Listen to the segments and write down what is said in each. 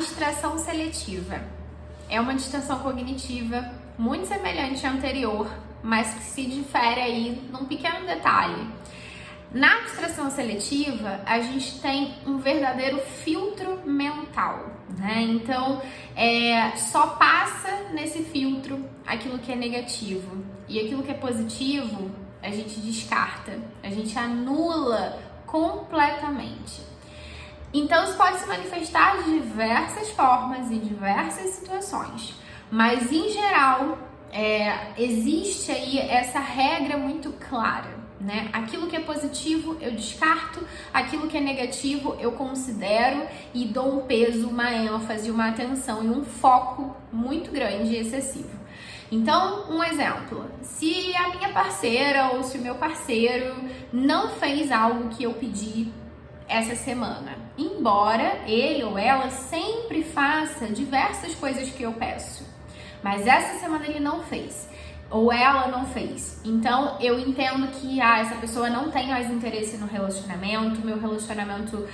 distração seletiva. É uma distração cognitiva muito semelhante à anterior, mas que se difere aí num pequeno detalhe. Na distração seletiva, a gente tem um verdadeiro filtro mental, né? Então, só passa nesse filtro aquilo que é negativo. E aquilo que é positivo, a gente descarta, a gente anula completamente. Então, isso pode se manifestar de diversas formas, em diversas situações. Mas, em geral, existe aí essa regra muito clara, né? Aquilo que é positivo eu descarto, aquilo que é negativo eu considero e dou um peso, uma ênfase, uma atenção e um foco muito grande e excessivo. Então, um exemplo, se a minha parceira ou se o meu parceiro não fez algo que eu pedi essa semana, embora ele ou ela sempre faça diversas coisas que eu peço, mas essa semana ele não fez, ou ela não fez. Então eu entendo que essa pessoa não tem mais interesse no relacionamento, meu relacionamento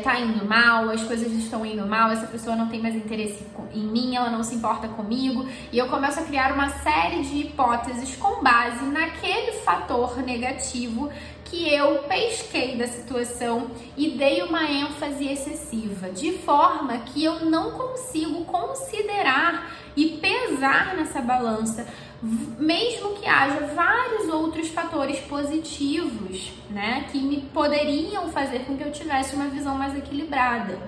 tá indo mal, as coisas estão indo mal, essa pessoa não tem mais interesse em mim, ela não se importa comigo, e eu começo a criar uma série de hipóteses com base naquele fator negativo que eu pesquei da situação e dei uma ênfase excessiva, de forma que eu não consigo considerar e pesar nessa balança, mesmo que haja vários outros fatores positivos, né, que me poderiam fazer com que eu tivesse uma visão mais equilibrada.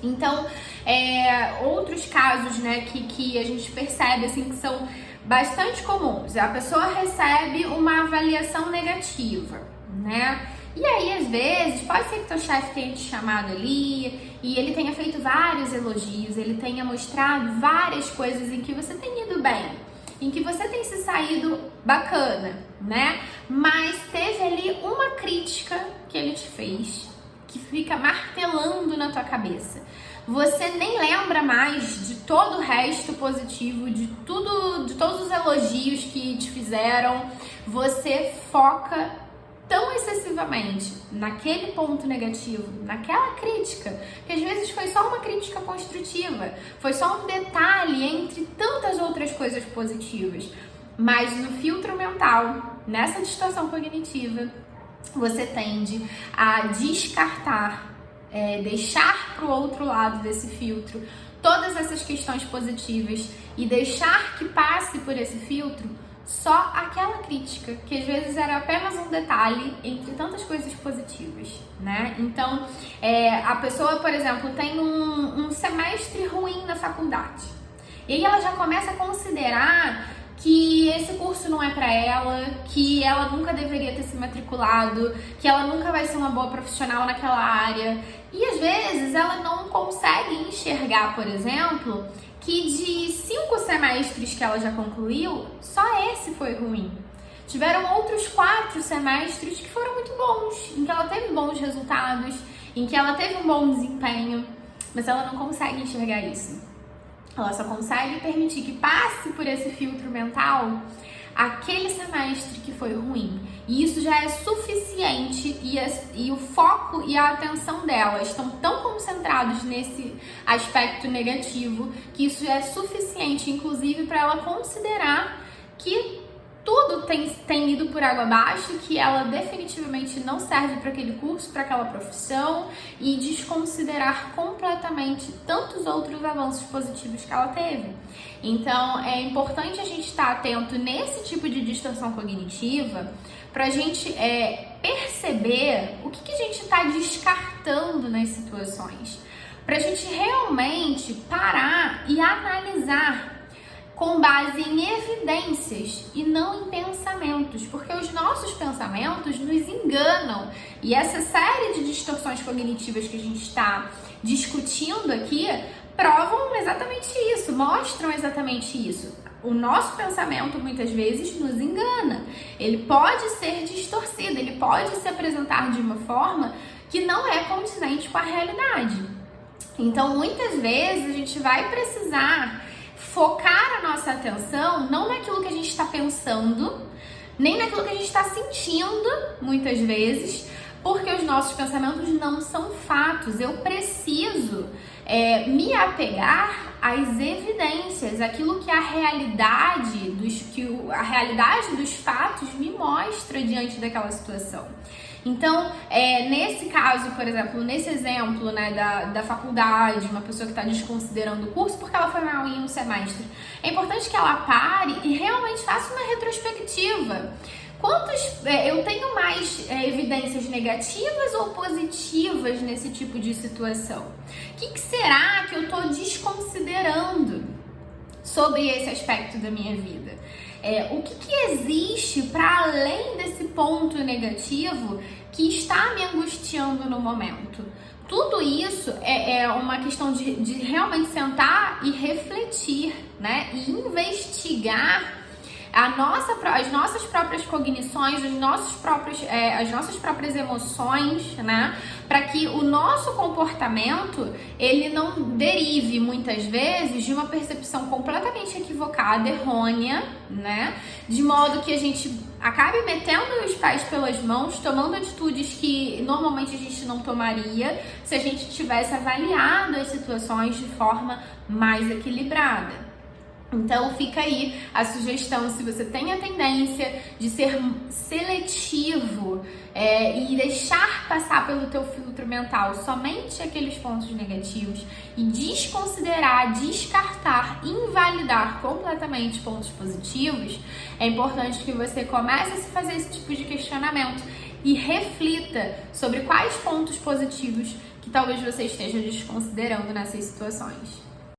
Então, outros casos, né, que a gente percebe assim que são bastante comuns. A pessoa recebe uma avaliação negativa, né? E aí, às vezes, pode ser que teu chefe tenha te chamado ali e ele tenha feito vários elogios, ele tenha mostrado várias coisas em que você tem ido bem, em que você tem se saído bacana, né? Mas teve ali uma crítica que ele te fez, que fica martelando na tua cabeça. Você nem lembra mais de todo o resto positivo, de todos os elogios que te fizeram. Você foca tão excessivamente naquele ponto negativo, naquela crítica, que às vezes foi só uma crítica construtiva, foi só um detalhe entre tantas outras coisas positivas. Mas no filtro mental, nessa distorção cognitiva, você tende a descartar, deixar para o outro lado desse filtro todas essas questões positivas e deixar que passe por esse filtro só aquela crítica, que às vezes era apenas um detalhe entre tantas coisas positivas, né? Então, a pessoa, por exemplo, tem um semestre ruim na faculdade. E aí ela já começa a considerar que esse curso não é para ela, que ela nunca deveria ter se matriculado, que ela nunca vai ser uma boa profissional naquela área. E às vezes ela não consegue enxergar, por exemplo, que de 5 semestres que ela já concluiu, só esse foi ruim. Tiveram outros 4 semestres que foram muito bons, em que ela teve bons resultados, em que ela teve um bom desempenho, mas ela não consegue enxergar isso. Ela só consegue permitir que passe por esse filtro mental aquele semestre que foi ruim. E isso já é suficiente e o foco e a atenção dela estão tão concentrados nesse aspecto negativo que isso já é suficiente, inclusive, para ela considerar que tudo tem ido por água abaixo, que ela definitivamente não serve para aquele curso, para aquela profissão, e desconsiderar completamente tantos outros avanços positivos que ela teve. Então, é importante a gente estar atento nesse tipo de distorção cognitiva para a gente perceber o que a gente está descartando nas situações, para a gente realmente parar e analisar com base em evidências e não em pensamentos, porque os nossos pensamentos nos enganam. E essa série de distorções cognitivas que a gente está discutindo aqui provam exatamente isso, mostram exatamente isso. O nosso pensamento muitas vezes nos engana, ele pode ser distorcido, ele pode se apresentar de uma forma que não é condizente com a realidade. Então, muitas vezes a gente vai precisar focar a nossa atenção não naquilo que a gente está pensando, nem naquilo que a gente está sentindo, muitas vezes, porque os nossos pensamentos não são fatos. Eu preciso me apegar às evidências, aquilo que a realidade dos fatos me mostra diante daquela situação. Então, nesse caso, por exemplo, nesse exemplo, né, da faculdade, uma pessoa que está desconsiderando o curso porque ela foi mal em um semestre, é importante que ela pare e realmente faça uma retrospectiva. Eu tenho mais evidências negativas ou positivas nesse tipo de situação? O que será que eu estou desconsiderando sobre esse aspecto da minha vida? O que existe para além desse ponto negativo que está me angustiando no momento? Tudo isso é uma questão de realmente sentar e refletir, né? E investigar as nossas próprias cognições, as nossas próprias emoções, né? Para que o nosso comportamento ele não derive muitas vezes de uma percepção completamente equivocada, errônea, né? De modo que a gente acabe metendo os pés pelas mãos, tomando atitudes que normalmente a gente não tomaria se a gente tivesse avaliado as situações de forma mais equilibrada. Então fica aí a sugestão, se você tem a tendência de ser seletivo e deixar passar pelo teu filtro mental somente aqueles pontos negativos e desconsiderar, descartar, invalidar completamente pontos positivos, é importante que você comece a se fazer esse tipo de questionamento e reflita sobre quais pontos positivos que talvez você esteja desconsiderando nessas situações.